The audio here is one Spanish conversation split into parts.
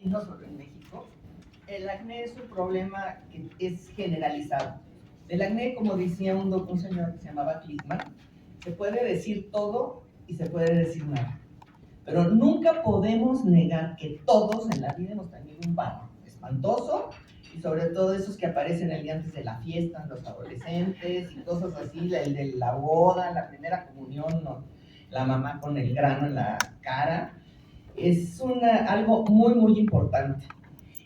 y no solo en México, el acné es un problema que es generalizado. El acné, como decía un señor que se llamaba Klickman, se puede decir todo y se puede decir nada. Pero nunca podemos negar que todos en la vida hemos tenido un paro espantoso, y sobre todo esos que aparecen el día antes de la fiesta, los adolescentes y cosas así, el de la boda, la primera comunión, ¿no? La mamá con el grano en la cara. Es algo muy, muy importante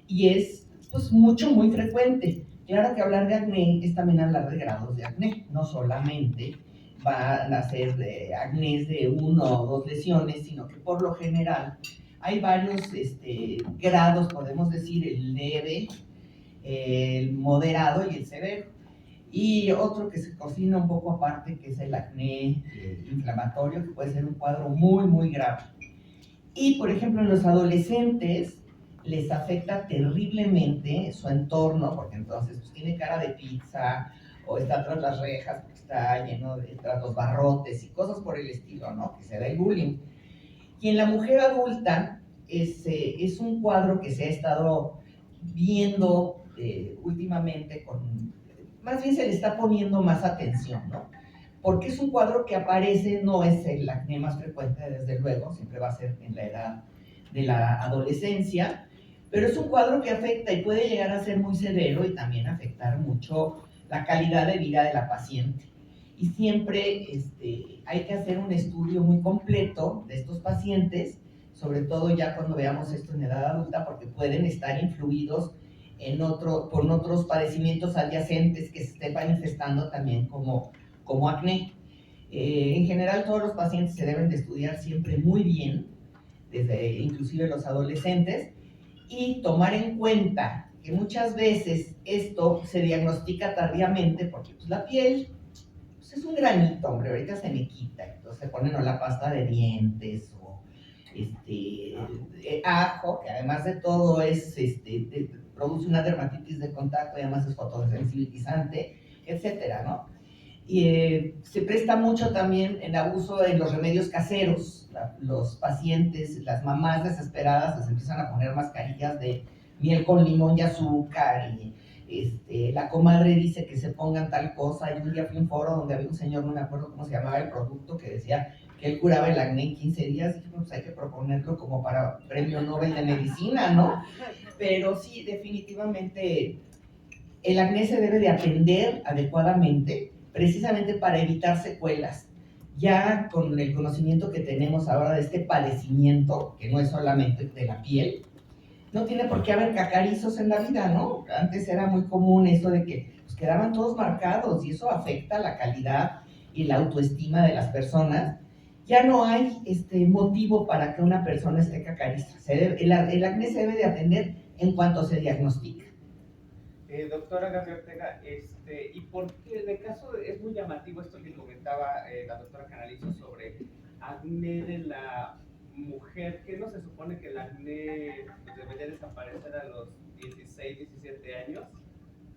y es pues muy frecuente. Claro que hablar de acné es también hablar de grados de acné, no solamente van a ser acné de 1 o 2 lesiones, sino que por lo general hay varios grados, podemos decir el leve, el moderado y el severo. Y otro que se cocina un poco aparte, que es el acné inflamatorio, que puede ser un cuadro muy, muy grave. Y, por ejemplo, en los adolescentes les afecta terriblemente su entorno, porque entonces pues, tiene cara de pizza, o está tras las rejas, porque está lleno de tras los barrotes y cosas por el estilo, ¿no? Que se da el bullying. Y en la mujer adulta es un cuadro que se ha estado viendo últimamente más bien se le está poniendo más atención, ¿no? Porque es un cuadro que aparece, no es el acné más frecuente, desde luego, siempre va a ser en la edad de la adolescencia, pero es un cuadro que afecta y puede llegar a ser muy severo y también afectar mucho la calidad de vida de la paciente. Y siempre hay que hacer un estudio muy completo de estos pacientes, sobre todo ya cuando veamos esto en edad adulta, porque pueden estar influidos por otros padecimientos adyacentes que se estén manifestando también como acné. En general, todos los pacientes se deben de estudiar siempre muy bien, desde inclusive los adolescentes, y tomar en cuenta que muchas veces esto se diagnostica tardíamente porque pues, la piel pues, es un granito, hombre, ahorita se me quita, entonces se ponen la pasta de dientes o ajo, que además de todo produce una dermatitis de contacto y además es fotosensibilizante, etcétera, ¿no? Y se presta mucho también el abuso de los remedios caseros. Los pacientes, las mamás desesperadas les empiezan a poner mascarillas de miel con limón y azúcar y la comadre dice que se pongan tal cosa. Y un día fui a un foro donde había un señor, no me acuerdo cómo se llamaba el producto, que decía que él curaba el acné en 15 días. Y dije, pues hay que proponerlo como para premio Nobel de Medicina, ¿no? Pero sí, definitivamente el acné se debe de atender adecuadamente, precisamente para evitar secuelas. Ya con el conocimiento que tenemos ahora de este padecimiento, que no es solamente de la piel, no tiene por qué haber cacarizos en la vida, ¿no? Antes era muy común eso de que pues, quedaban todos marcados y eso afecta la calidad y la autoestima de las personas. Ya no hay motivo para que una persona esté cacariza. El acné se debe de atender en cuanto se diagnostica. Doctora Gabriel Ortega, y porque en el caso es muy llamativo esto que comentaba la doctora Canalizo sobre acné de la mujer, que no se supone que el acné pues, debería desaparecer a los 16, 17 años.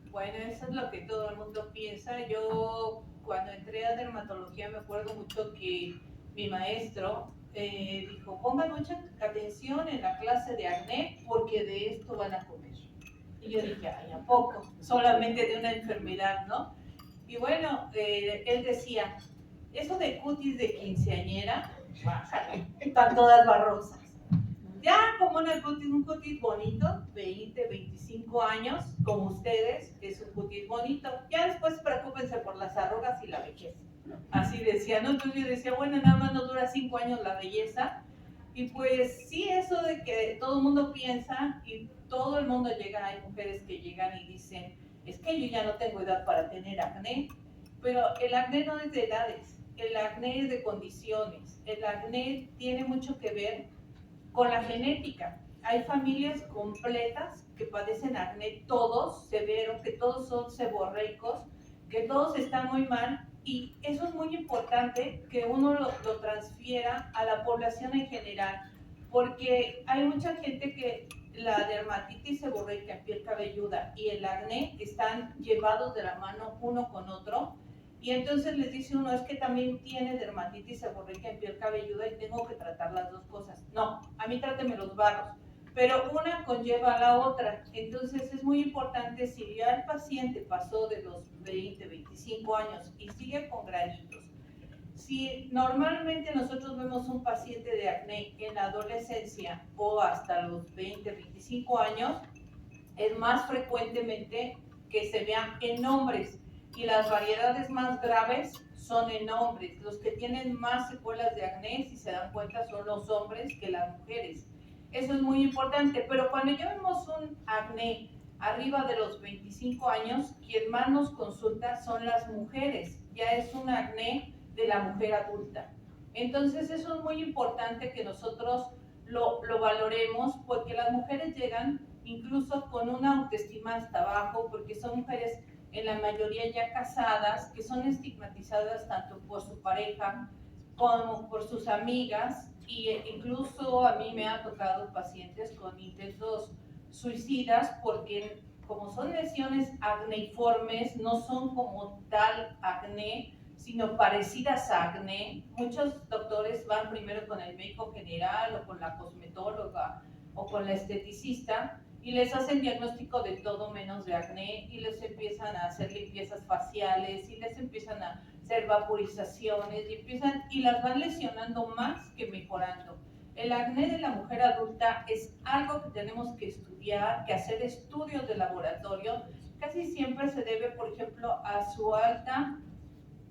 Bueno, eso es lo que todo el mundo piensa. Yo cuando entré a dermatología me acuerdo mucho que mi maestro dijo, pongan mucha atención en la clase de acné porque de esto van a comer. Y yo dije, ay, ¿a poco? Solamente de una enfermedad, ¿no? Y bueno, él decía, eso de cutis de quinceañera, bájale, están todas barrosas. Ya como un cutis bonito, 20, 25 años, como ustedes, es un cutis bonito. Ya después preocúpense por las arrugas y la vejez. Así decía, ¿no? Entonces yo decía, bueno, nada más nos dura 5 años la belleza. Y pues sí, eso de que todo el mundo piensa y todo el mundo llega, hay mujeres que llegan y dicen, es que yo ya no tengo edad para tener acné, pero el acné no es de edades, el acné es de condiciones, el acné tiene mucho que ver con la genética. Hay familias completas que padecen acné, todos severo, que todos son seborreicos, que todos están muy mal, y eso es muy importante que uno lo transfiera a la población en general, porque hay mucha gente que la dermatitis seborreica en piel cabelluda y el acné están llevados de la mano uno con otro, y entonces les dice uno, es que también tiene dermatitis seborreica en piel cabelluda y tengo que tratar las dos cosas. No, a mí tráteme los barros, pero una conlleva a la otra. Entonces es muy importante, si ya el paciente pasó de los 20, 25 años y sigue con granitos, si normalmente nosotros vemos un paciente de acné en la adolescencia o hasta los 20, 25 años, es más frecuentemente que se vean en hombres, y las variedades más graves son en hombres. Los que tienen más secuelas de acné, si se dan cuenta, son los hombres que las mujeres. Eso es muy importante, pero cuando ya vemos un acné arriba de los 25 años, quien más nos consulta son las mujeres. Ya es un acné de la mujer adulta. Entonces eso es muy importante que nosotros lo valoremos, porque las mujeres llegan incluso con una autoestima hasta abajo, porque son mujeres en la mayoría ya casadas, que son estigmatizadas tanto por su pareja como por sus amigas, e incluso a mí me ha tocado pacientes con intentos suicidas, porque como son lesiones acneiformes, no son como tal acné, sino parecidas a acné. Muchos doctores van primero con el médico general o con la cosmetóloga o con la esteticista y les hacen diagnóstico de todo menos de acné, y les empiezan a hacer limpiezas faciales y les empiezan a hacer vaporizaciones y las van lesionando más que mejorando. El acné de la mujer adulta es algo que tenemos que estudiar, que hacer estudios de laboratorio. Casi siempre se debe, por ejemplo, a su alta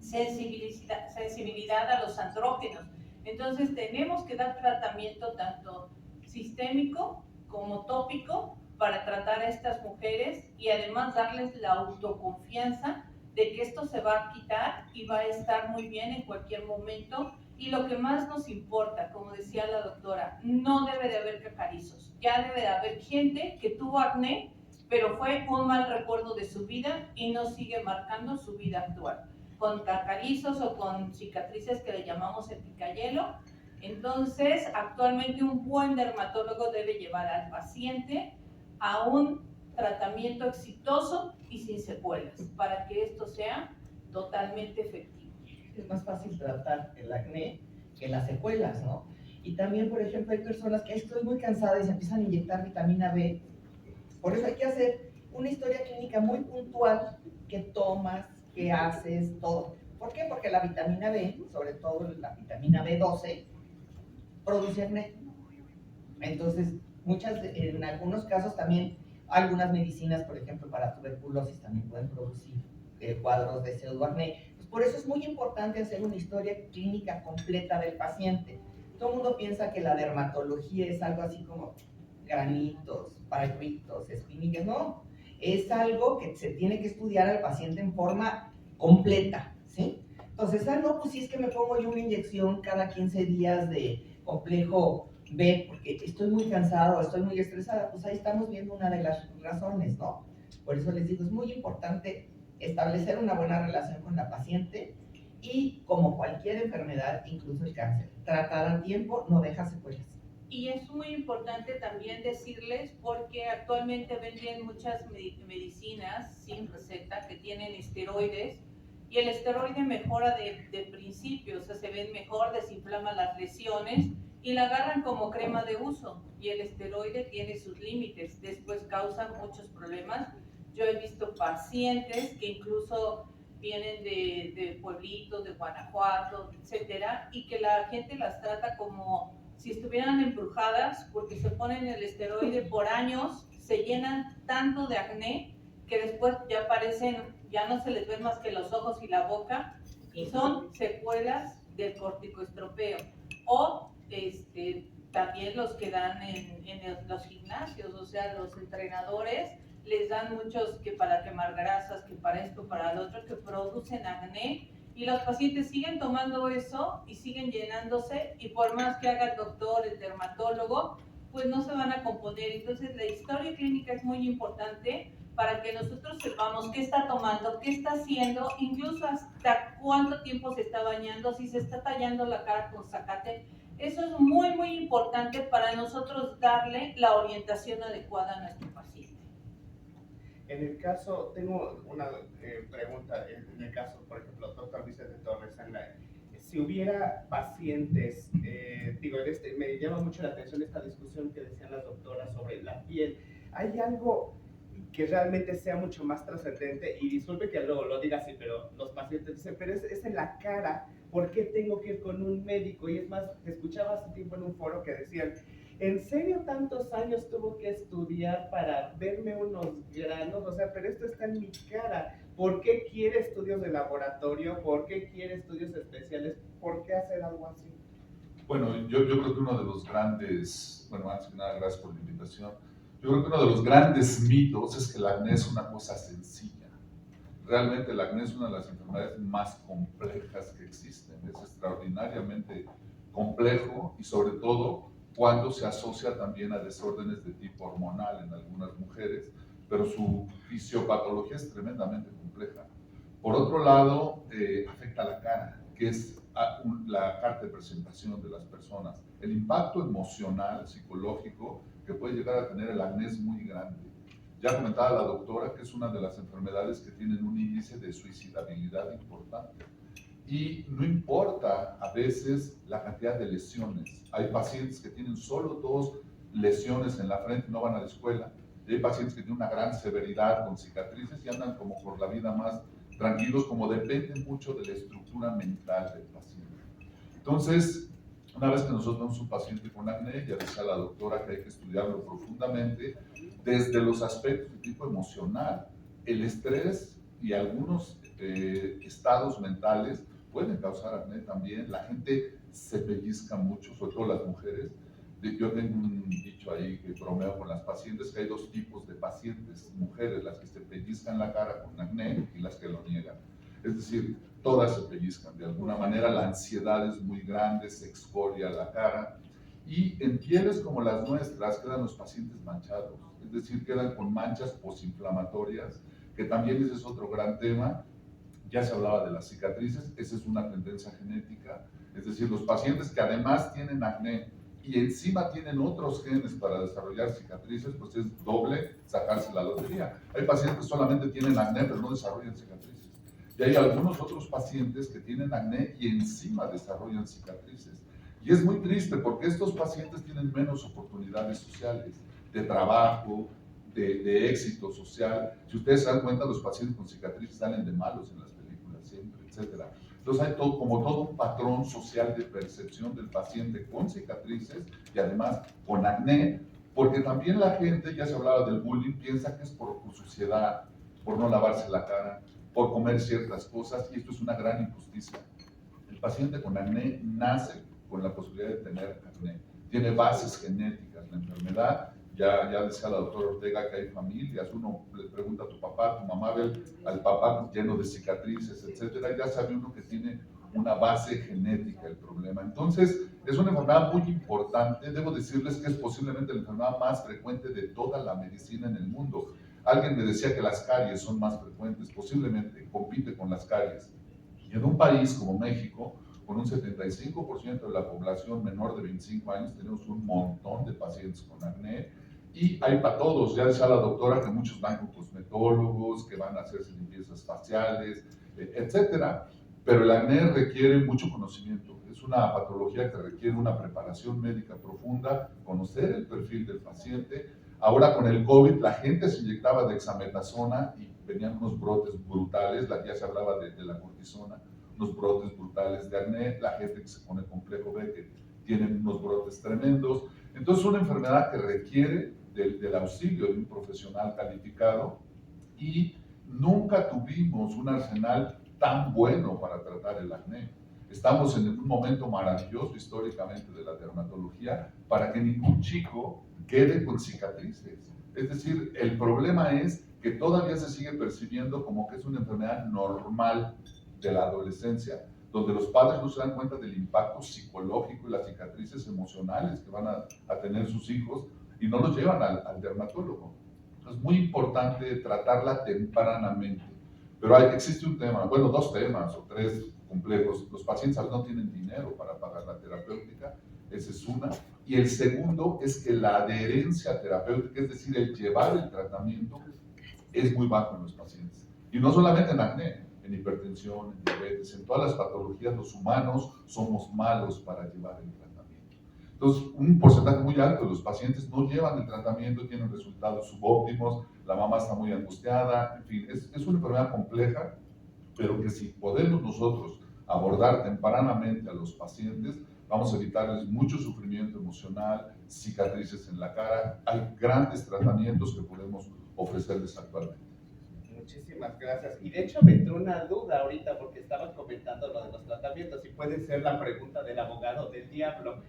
sensibilidad a los andrógenos. Entonces tenemos que dar tratamiento tanto sistémico como tópico para tratar a estas mujeres, y además darles la autoconfianza de que esto se va a quitar y va a estar muy bien en cualquier momento. Y lo que más nos importa, como decía la doctora, no debe de haber cacarizos. Ya debe de haber gente que tuvo acné, pero fue un mal recuerdo de su vida y no sigue marcando su vida actual, con cacarizos o con cicatrices que le llamamos epicayelo. Entonces, actualmente un buen dermatólogo debe llevar al paciente a un tratamiento exitoso y sin secuelas, para que esto sea totalmente efectivo. Es más fácil tratar el acné que las secuelas, ¿no? Y también, por ejemplo, hay personas que estoy muy cansada y se empiezan a inyectar vitamina B. Por eso hay que hacer una historia clínica muy puntual, que tomas, qué haces, todo. ¿Por qué? Porque la vitamina B, sobre todo la vitamina B12, produce acné. Entonces, en algunos casos también, algunas medicinas, por ejemplo, para tuberculosis también pueden producir cuadros de pseudoacné. Pues por eso es muy importante hacer una historia clínica completa del paciente. Todo el mundo piensa que la dermatología es algo así como granitos, barritos, espinillas. No, es algo que se tiene que estudiar al paciente en forma completa, ¿sí? Entonces, no, pues si es que me pongo yo una inyección cada 15 días de complejo B porque estoy muy cansado, estoy muy estresada, pues ahí estamos viendo una de las razones, ¿no? Por eso les digo, es muy importante establecer una buena relación con la paciente, y como cualquier enfermedad, incluso el cáncer, tratar a tiempo no deja secuelas. Y es muy importante también decirles, porque actualmente venden muchas medicinas sin receta que tienen esteroides, y el esteroide mejora de principio, o sea, se ven mejor, desinflama las lesiones y la agarran como crema de uso, y el esteroide tiene sus límites, después causan muchos problemas. Yo he visto pacientes que incluso vienen de pueblitos, de Guanajuato, etcétera, y que la gente las trata como si estuvieran embrujadas, porque se ponen el esteroide por años, se llenan tanto de acné que después ya parecen, ya no se les ven más que los ojos y la boca, y son secuelas del corticoestropeo. O también los que dan en los gimnasios, o sea, los entrenadores les dan muchos que para quemar grasas, que para esto, para lo otro, que producen acné, y los pacientes siguen tomando eso y siguen llenándose, y por más que haga el doctor, el dermatólogo, pues no se van a componer. Entonces la historia clínica es muy importante para que nosotros sepamos qué está tomando, qué está haciendo, incluso hasta cuánto tiempo se está bañando, si se está tallando la cara con zacate. Eso es muy, muy importante para nosotros darle la orientación adecuada a nuestro paciente. En el caso, tengo una pregunta, en el caso, por ejemplo, doctor Vicente Torres, si hubiera pacientes, me llama mucho la atención esta discusión que decían las doctoras sobre la piel. ¿Hay algo que realmente sea mucho más trascendente? Y disculpe que luego lo diga así, pero los pacientes dicen, pero es en la cara, ¿por qué tengo que ir con un médico? Y es más, escuchaba hace tiempo en un foro que decían, ¿en serio tantos años tuvo que estudiar para verme unos granos? O sea, pero esto está en mi cara. ¿Por qué quiere estudios de laboratorio? ¿Por qué quiere estudios especiales? ¿Por qué hacer algo así? Bueno, yo creo que uno de los grandes, bueno, antes que nada, gracias por la invitación. Yo creo que uno de los grandes mitos es que el acné es una cosa sencilla. Realmente el acné es una de las enfermedades más complejas que existen. Es extraordinariamente complejo y sobre todo cuando se asocia también a desórdenes de tipo hormonal en algunas mujeres, pero su fisiopatología es tremendamente compleja. Por otro lado, afecta a la cara, que es la carta de presentación de las personas. El impacto emocional, psicológico que puede llegar a tener el acné es muy grande. Ya comentaba la doctora que es una de las enfermedades que tienen un índice de suicidabilidad importante. Y no importa a veces la cantidad de lesiones. Hay pacientes que tienen solo 2 lesiones en la frente y no van a la escuela. Y hay pacientes que tienen una gran severidad con cicatrices y andan como por la vida más tranquilos, como depende mucho de la estructura mental del paciente. Entonces, una vez que nosotros vemos un paciente con acné, ya decía la doctora que hay que estudiarlo profundamente desde los aspectos de tipo emocional. El estrés y algunos estados mentales pueden causar acné también. La gente se pellizca mucho, sobre todo las mujeres. Yo tengo un dicho ahí que bromeo con las pacientes, que hay 2 tipos de pacientes, mujeres, las que se pellizcan la cara con acné y las que lo niegan. Es decir, todas se pellizcan. De alguna manera la ansiedad es muy grande, se exfolia la cara. Y en pieles como las nuestras quedan los pacientes manchados, es decir, quedan con manchas posinflamatorias, que también ese es otro gran tema. Ya se hablaba de las cicatrices, esa es una tendencia genética, es decir, los pacientes que además tienen acné y encima tienen otros genes para desarrollar cicatrices, pues es doble sacarse la lotería. Hay pacientes que solamente tienen acné pero no desarrollan cicatrices. Y hay algunos otros pacientes que tienen acné y encima desarrollan cicatrices. Y es muy triste porque estos pacientes tienen menos oportunidades sociales, de trabajo, de éxito social. Si ustedes se dan cuenta, los pacientes con cicatrices salen de malos en las películas siempre, etc. Entonces hay como todo un patrón social de percepción del paciente con cicatrices y además con acné, porque también la gente, ya se hablaba del bullying, piensa que es por suciedad, por no lavarse la cara, por comer ciertas cosas, y esto es una gran injusticia. El paciente con acné nace con la posibilidad de tener acné, tiene bases genéticas la enfermedad. Ya decía la doctora Ortega que hay familias, uno le pregunta a tu papá, a tu mamá, ve al papá lleno de cicatrices, etcétera, y ya sabe uno que tiene una base genética el problema. Entonces, es una enfermedad muy importante. Debo decirles que es posiblemente la enfermedad más frecuente de toda la medicina en el mundo. Alguien me decía que las caries son más frecuentes, posiblemente compite con las caries. Y en un país como México, con un 75% de la población menor de 25 años, tenemos un montón de pacientes con acné. Y hay para todos, ya decía la doctora que muchos van con cosmetólogos, que van a hacerse limpiezas faciales, etcétera. Pero el acné requiere mucho conocimiento. Es una patología que requiere una preparación médica profunda, conocer el perfil del paciente. Ahora con el COVID la gente se inyectaba dexametasona y venían unos brotes brutales, ya se hablaba de la cortisona, unos brotes brutales de acné. La gente que se pone complejo ve que tienen unos brotes tremendos. Entonces es una enfermedad que requiere del auxilio de un profesional calificado y nunca tuvimos un arsenal tan bueno para tratar el acné. Estamos en un momento maravilloso históricamente de la dermatología para que ningún chico quede con cicatrices. Es decir, el problema es que todavía se sigue percibiendo como que es una enfermedad normal de la adolescencia, donde los padres no se dan cuenta del impacto psicológico y las cicatrices emocionales que van a tener sus hijos y no los llevan al dermatólogo. Es muy importante tratarla tempranamente. Pero existe un tema, bueno, 2 temas o 3 complejos. Los pacientes no tienen dinero para pagar la terapéutica, esa es una. Y el segundo es que la adherencia terapéutica, es decir, el llevar el tratamiento, es muy bajo en los pacientes. Y no solamente en acné, en hipertensión, en diabetes, en todas las patologías, los humanos somos malos para llevar el tratamiento. Entonces, un porcentaje muy alto de los pacientes no llevan el tratamiento, tienen resultados subóptimos, la mamá está muy angustiada, en fin, es una enfermedad compleja, pero que si podemos nosotros abordar tempranamente a los pacientes, vamos a evitarles mucho sufrimiento emocional, cicatrices en la cara. Hay grandes tratamientos que podemos ofrecerles actualmente. Muchísimas gracias. Y de hecho me entró una duda ahorita porque estaban comentando lo de los tratamientos y puede ser la pregunta del abogado del diablo.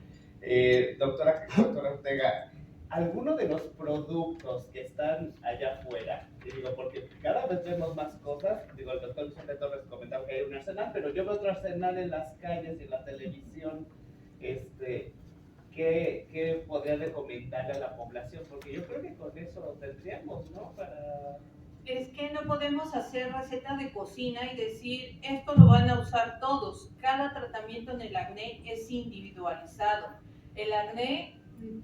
Doctora Ortega, ¿alguno de los productos que están allá afuera, y digo porque cada vez vemos más cosas, digo el doctor Vicente Torres comentaba que hay un arsenal, pero yo veo otro arsenal en las calles y en la televisión, ¿qué podría recomendarle a la población? Porque yo creo que con eso tendríamos, ¿no? Para... Es que no podemos hacer recetas de cocina y decir, esto lo van a usar todos. Cada tratamiento en el acné es individualizado. El acné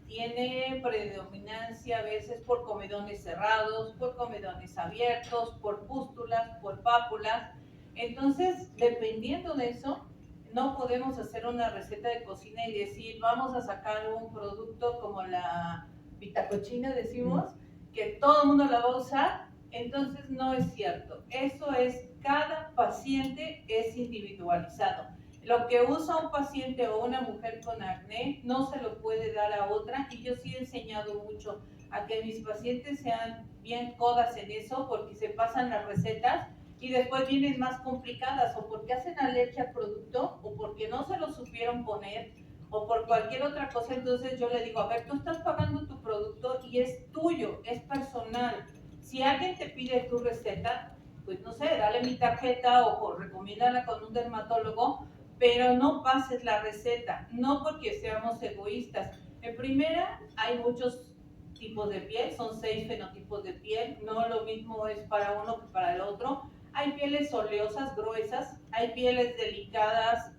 tiene predominancia a veces por comedones cerrados, por comedones abiertos, por pústulas, por pápulas. Entonces, dependiendo de eso, no podemos hacer una receta de cocina y decir, vamos a sacar un producto como la vitacochina, decimos, que todo el mundo la va a usar. Entonces no es cierto. Eso es, cada paciente es individualizado. Lo que usa un paciente o una mujer con acné no se lo puede dar a otra, y yo sí he enseñado mucho a que mis pacientes sean bien codas en eso, porque se pasan las recetas y después vienen más complicadas, o porque hacen alergia al producto, o porque no se lo supieron poner, o por cualquier otra cosa. Entonces yo le digo, a ver, tú estás pagando tu producto y es tuyo, es personal. Si alguien te pide tu receta, pues no sé, dale mi tarjeta o recomiéndala con un dermatólogo, pero no pases la receta, no porque seamos egoístas. En primera, hay muchos tipos de piel, son 6 fenotipos de piel, no lo mismo es para uno que para el otro. Hay pieles oleosas, gruesas, hay pieles delicadas,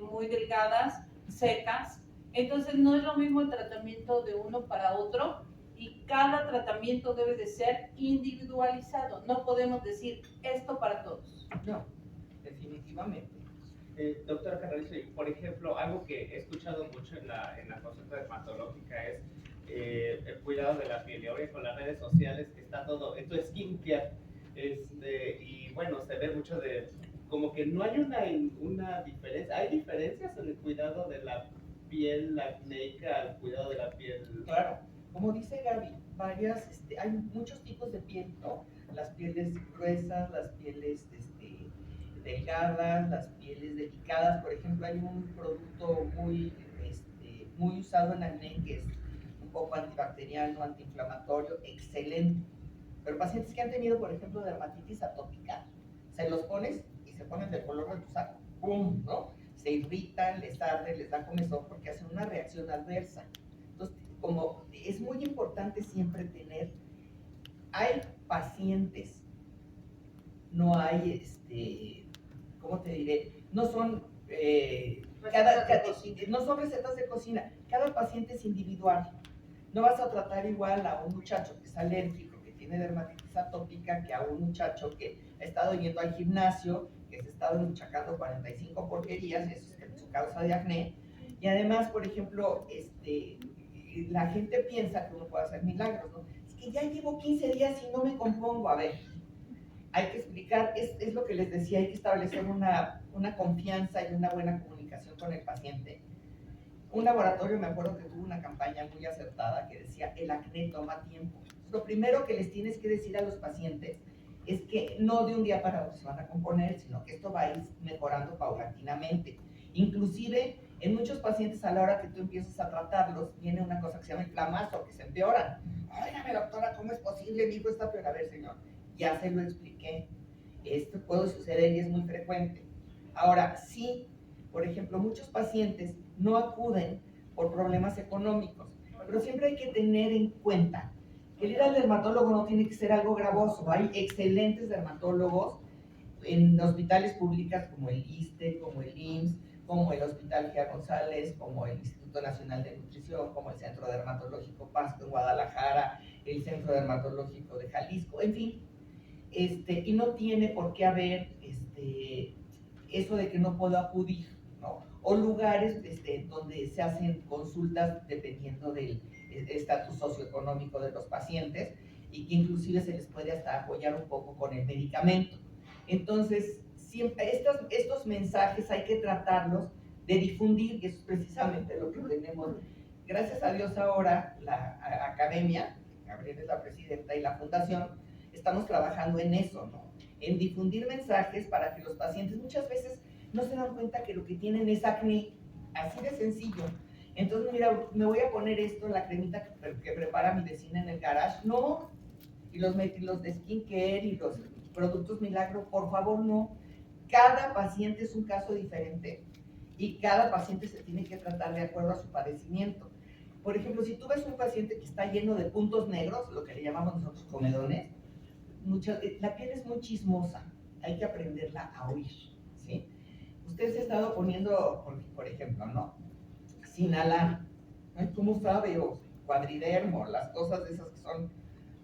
muy delgadas, secas. Entonces no es lo mismo el tratamiento de uno para otro, y cada tratamiento debe de ser individualizado. No podemos decir esto para todos. No, definitivamente. Doctora Canalizo, por ejemplo, algo que he escuchado mucho en la consulta dermatológica es el cuidado de la piel. Y ahora con las redes sociales que está todo, esto es skincare, y bueno, se ve mucho de, como que no hay una diferencia, hay diferencias en el cuidado de la piel acnéica al cuidado de la piel. Claro, como dice Gaby, hay muchos tipos de piel, ¿no? Las pieles gruesas, las pieles delgadas, las pieles delicadas. Por ejemplo, hay un producto muy usado en acné que es un poco antibacteriano, antiinflamatorio, excelente. Pero pacientes que han tenido, por ejemplo, dermatitis atópica, se los pones y se ponen del color de tu saco, ¡pum!, ¿no? Se irritan, les arde, les da comezón porque hacen una reacción adversa. Entonces, como es muy importante siempre hay pacientes, no hay, ¿cómo te diré? No son, no son recetas de cocina, cada paciente es individual. No vas a tratar igual a un muchacho que es alérgico, que tiene dermatitis atópica, que a un muchacho que ha estado yendo al gimnasio, que se ha estado enchacando 45 porquerías, eso es su causa de acné. Y además, por ejemplo, la gente piensa que uno puede hacer milagros, ¿no? Es que ya llevo 15 días y no me compongo. A ver, hay que explicar, es lo que les decía, hay que establecer una confianza y una buena comunicación con el paciente. Un laboratorio, me acuerdo que tuvo una campaña muy acertada que decía, el acné toma tiempo. Lo primero que les tienes que decir a los pacientes es que no de un día para otro se van a componer, sino que esto va a ir mejorando paulatinamente. Inclusive, en muchos pacientes, a la hora que tú empiezas a tratarlos, viene una cosa que se llama inflamazo, que se empeoran. Óigame, doctora, ¿cómo es posible? Mi hijo está peor. A ver, señor, ya se lo expliqué. Esto puede suceder y es muy frecuente. Ahora, sí, por ejemplo, muchos pacientes no acuden por problemas económicos, pero siempre hay que tener en cuenta que el ir al dermatólogo no tiene que ser algo gravoso. Hay excelentes dermatólogos en hospitales públicos como el ISSSTE, como el IMSS, como el Hospital Gia González, como el Instituto Nacional de Nutrición, como el Centro Dermatológico Pasto en Guadalajara, el Centro Dermatológico de Jalisco, en fin. y no tiene por qué haber eso de que no puedo acudir, ¿no? O lugares donde se hacen consultas dependiendo del estatus socioeconómico de los pacientes y que inclusive se les puede hasta apoyar un poco con el medicamento. Entonces, siempre estos mensajes hay que tratarlos de difundir, que eso es precisamente lo que tenemos. Gracias a Dios ahora la academia, Gabriela es la presidenta, y la fundación, estamos trabajando en eso, ¿no? En difundir mensajes para que los pacientes muchas veces no se dan cuenta que lo que tienen es acné, así de sencillo. Entonces, mira, me voy a poner esto, la cremita que prepara mi vecina en el garage, no, y los de skincare y los productos milagro, por favor, no. Cada paciente es un caso diferente y cada paciente se tiene que tratar de acuerdo a su padecimiento. Por ejemplo, si tú ves un paciente que está lleno de puntos negros, lo que le llamamos nosotros comedones, la piel es muy chismosa, hay que aprenderla a oír, ¿sí? Usted se ha estado poniendo, por ejemplo, ¿no? Sinalar, ¿cómo sabe? O cuadridermo, las cosas esas que son,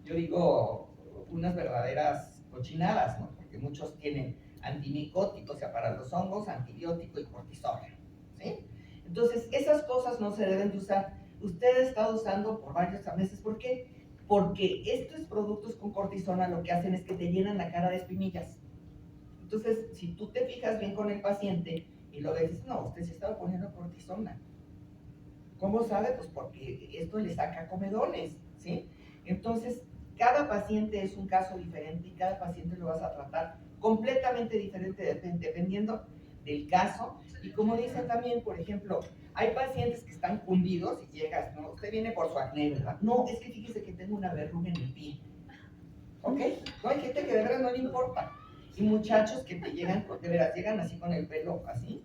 yo digo, unas verdaderas cochinadas, ¿no? Porque muchos tienen antimicóticos, o sea, para los hongos, antibiótico y cortisona, ¿sí? Entonces, esas cosas no se deben de usar. Usted ha estado usando por varios meses, ¿por qué? Porque estos productos con cortisona lo que hacen es que te llenan la cara de espinillas. Entonces, si tú te fijas bien con el paciente y lo ves, no, usted se está poniendo cortisona. ¿Cómo sabe? Pues porque esto le saca comedones, ¿sí? Entonces, cada paciente es un caso diferente y cada paciente lo vas a tratar completamente diferente dependiendo del caso. Y como dicen también, por ejemplo, hay pacientes que están cundidos y llegas, ¿no? Usted viene por su acné, ¿verdad? No, es que fíjese que tengo una verruga en el pie. ¿Ok? No, hay gente que de verdad no le importa. Y muchachos que te llegan, de veras, llegan así con el pelo así,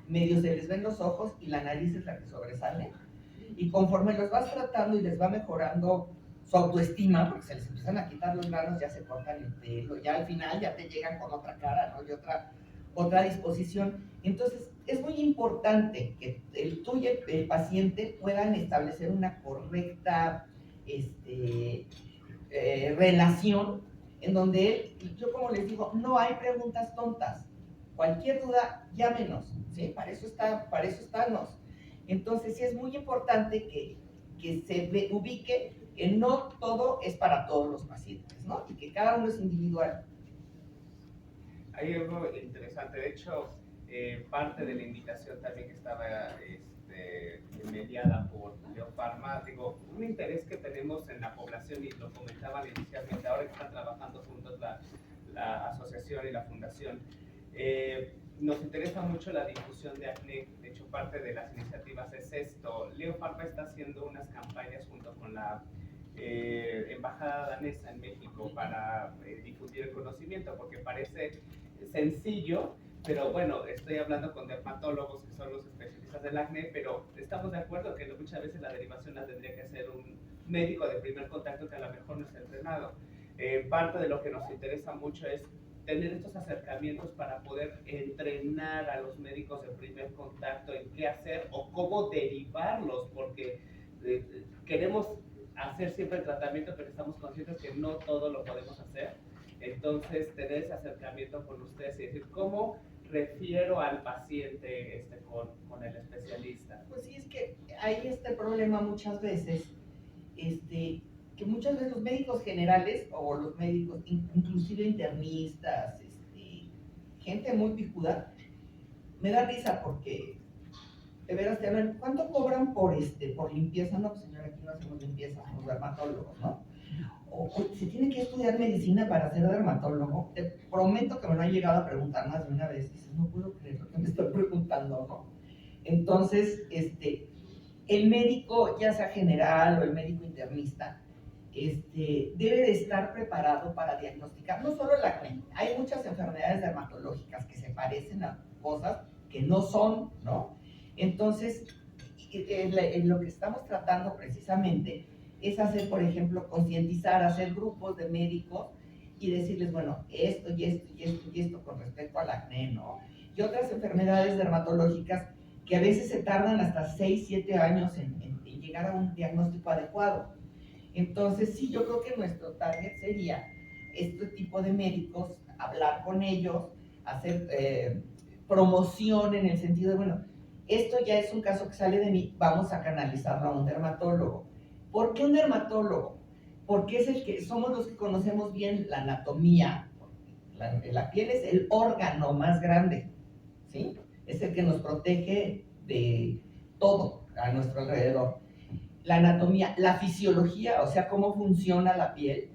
medio se les ven los ojos y la nariz es la que sobresale. Y conforme los vas tratando y les va mejorando su autoestima, porque se les empiezan a quitar los granos, ya se cortan el pelo, ya al final ya te llegan con otra cara, ¿no? Y otra disposición. Entonces, es muy importante que tú y el paciente puedan establecer una correcta relación en donde yo como les digo, no hay preguntas tontas. Cualquier duda, llámenos, ¿sí? Para eso estamos. Entonces, sí es muy importante que se ubique que no todo es para todos los pacientes, ¿no? Y que cada uno es individual. Hay algo interesante, de hecho, parte de la invitación también que estaba mediada por Leofarma, digo, un interés que tenemos en la población, y lo comentaban inicialmente, ahora que están trabajando juntos la asociación y la fundación, nos interesa mucho la difusión de acné. De hecho, parte de las iniciativas es esto. Leofarma está haciendo unas campañas junto con la embajada danesa en México para difundir el conocimiento, porque parece sencillo, pero bueno, estoy hablando con dermatólogos que son los especialistas del acné, pero estamos de acuerdo que muchas veces la derivación la tendría que hacer un médico de primer contacto que a lo mejor no está entrenado. Parte de lo que nos interesa mucho es tener estos acercamientos para poder entrenar a los médicos de primer contacto en qué hacer o cómo derivarlos, porque queremos hacer siempre el tratamiento, pero estamos conscientes que no todo lo podemos hacer. Entonces, tener ese acercamiento con ustedes y decir, ¿cómo refiero al paciente con el especialista? Pues sí, es que hay este problema muchas veces, que muchas veces los médicos generales o los médicos, inclusive internistas, gente muy picuda, me da risa porque de veras te hablan, ¿cuánto cobran por limpieza? No, pues señora, aquí no hacemos limpieza, somos dermatólogos, ¿no? O se tiene que estudiar medicina para ser dermatólogo. Te prometo que me lo han llegado a preguntar más de una vez. Y dices, no puedo creer lo que me estoy preguntando, ¿no? Entonces, el médico, ya sea general o el médico internista, debe de estar preparado para diagnosticar no solo el acné. Hay muchas enfermedades dermatológicas que se parecen a cosas que no son, ¿no? Entonces, en lo que estamos tratando precisamente es hacer, por ejemplo, concientizar, hacer grupos de médicos y decirles, bueno, esto y esto y esto y esto con respecto al acné, ¿no? Y otras enfermedades dermatológicas que a veces se tardan hasta 6, 7 años en llegar a un diagnóstico adecuado. Entonces, sí, yo creo que nuestro target sería este tipo de médicos, hablar con ellos, hacer promoción en el sentido de, bueno, esto ya es un caso que sale de mí, vamos a canalizarlo a un dermatólogo. ¿Por qué un dermatólogo? Porque es el que somos los que conocemos bien la anatomía. La piel es el órgano más grande, ¿sí? Es el que nos protege de todo a nuestro alrededor. La anatomía, la fisiología, o sea, cómo funciona la piel.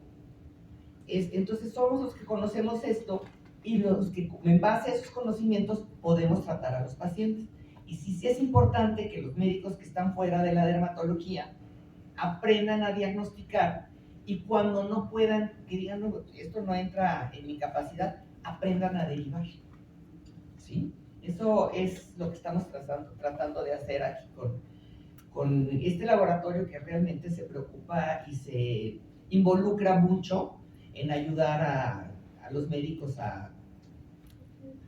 Entonces somos los que conocemos esto y los que en base a esos conocimientos podemos tratar a los pacientes. Y sí es importante que los médicos que están fuera de la dermatología aprendan a diagnosticar y cuando no puedan, que digan, no, esto no entra en mi capacidad, aprendan a derivar, ¿sí? Eso es lo que estamos tratando de hacer aquí con este laboratorio que realmente se preocupa y se involucra mucho en ayudar a los médicos a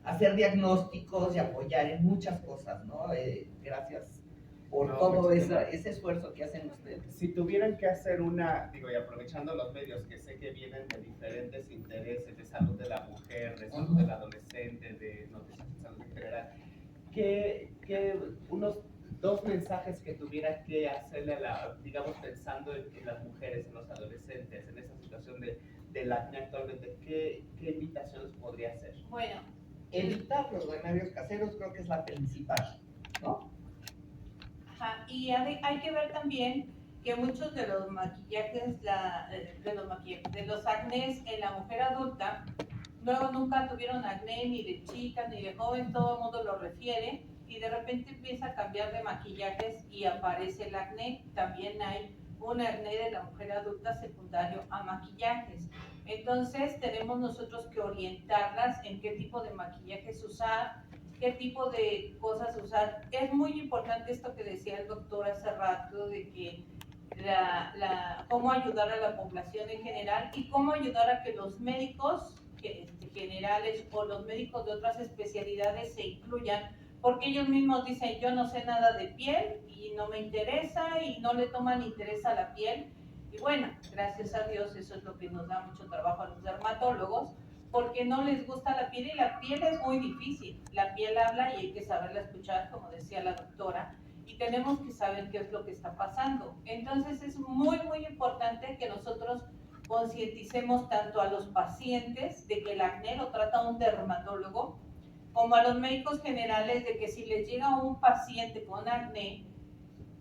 hacer diagnósticos y apoyar en muchas cosas, ¿no? Gracias por todo ese esfuerzo que hacen ustedes. Si tuvieran que hacer una, digo, y aprovechando los medios que sé que vienen de diferentes intereses, de salud de la mujer, de salud del adolescente, de noticias de salud en general, que unos 2 mensajes que tuviera que hacerle a la, digamos, pensando en las mujeres, en los adolescentes, en esa situación del acné actualmente, ¿qué invitaciones podría hacer? Bueno, evitar los remedios caseros creo que es la principal, ¿no? ajá, y hay que ver también que muchos de los maquillajes, de los acnés en la mujer adulta, luego nunca tuvieron acné ni de chica ni de joven, todo el mundo lo refiere, y de repente empieza a cambiar de maquillajes y aparece el acné. También hay un acné de la mujer adulta secundario a maquillajes. Entonces tenemos nosotros que orientarlas en qué tipo de maquillajes usar, qué tipo de cosas usar. Es muy importante esto que decía el doctor hace rato, de que cómo ayudar a la población en general y cómo ayudar a que los médicos generales o los médicos de otras especialidades se incluyan, porque ellos mismos dicen, yo no sé nada de piel y no me interesa y no le toman interés a la piel. Y bueno, gracias a Dios eso es lo que nos da mucho trabajo a los dermatólogos, porque no les gusta la piel y la piel es muy difícil. La piel habla y hay que saberla escuchar, como decía la doctora, y tenemos que saber qué es lo que está pasando. Entonces es muy, muy importante que nosotros concienticemos tanto a los pacientes de que el acné lo trata un dermatólogo, como a los médicos generales de que si les llega un paciente con acné,